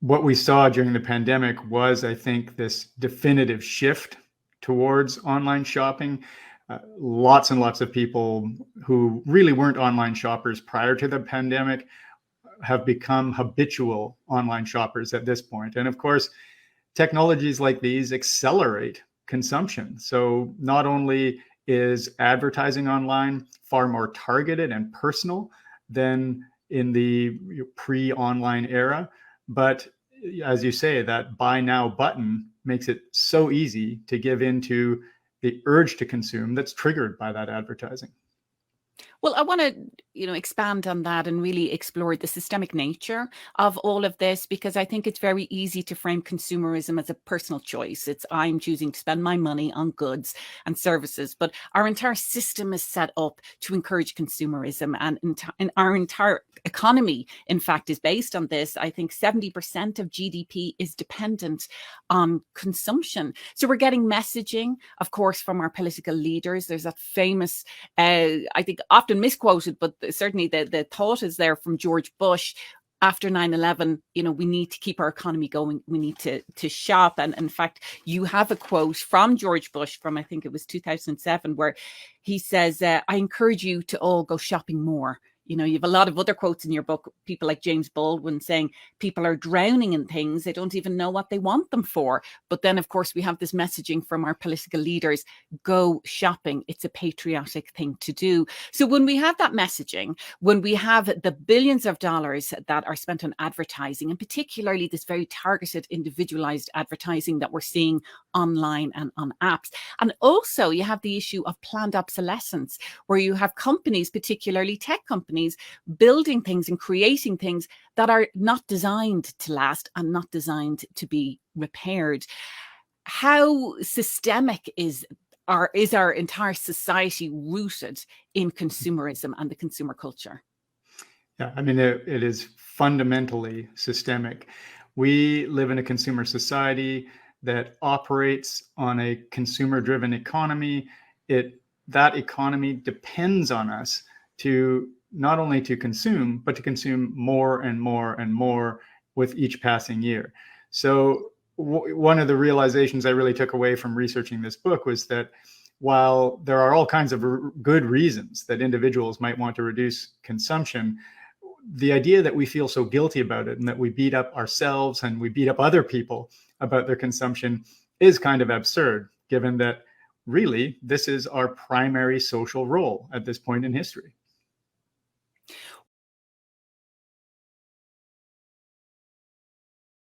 what we saw during the pandemic was, I think, this definitive shift towards online shopping. Lots and lots of people who really weren't online shoppers prior to the pandemic have become habitual online shoppers at this point. And of course, technologies like these accelerate consumption. So not only is advertising online far more targeted and personal than in the pre-online era, but as you say, that buy now button makes it so easy to give into the urge to consume that's triggered by that advertising. Well, I want to, expand on that and really explore the systemic nature of all of this, because I think it's very easy to frame consumerism as a personal choice. It's I'm choosing to spend my money on goods and services, but our entire system is set up to encourage consumerism, and our entire economy, in fact, is based on this. I think 70% of GDP is dependent on consumption. So we're getting messaging, of course, from our political leaders. There's that famous, I think often misquoted, but certainly the thought is there from George Bush after 9/11, we need to keep our economy going. We need to shop. And in fact, you have a quote from George Bush from, I think it was 2007, where he says, I encourage you to all go shopping more. You have a lot of other quotes in your book, people like James Baldwin saying people are drowning in things. They don't even know what they want them for. But then, of course, we have this messaging from our political leaders, go shopping. It's a patriotic thing to do. So when we have that messaging, when we have the billions of dollars that are spent on advertising, and particularly this very targeted, individualized advertising that we're seeing online and on apps. And also you have the issue of planned obsolescence, where you have companies, particularly tech companies, building things and creating things that are not designed to last and not designed to be repaired. How systemic is our entire society rooted in consumerism and the consumer culture? Yeah, I mean, it is fundamentally systemic. We live in a consumer society that operates on a consumer-driven economy. That economy depends on us to not only to consume, but to consume more and more and more with each passing year. So one of the realizations I really took away from researching this book was that while there are all kinds of good reasons that individuals might want to reduce consumption, the idea that we feel so guilty about it and that we beat up ourselves and we beat up other people about their consumption is kind of absurd, given that really this is our primary social role at this point in history.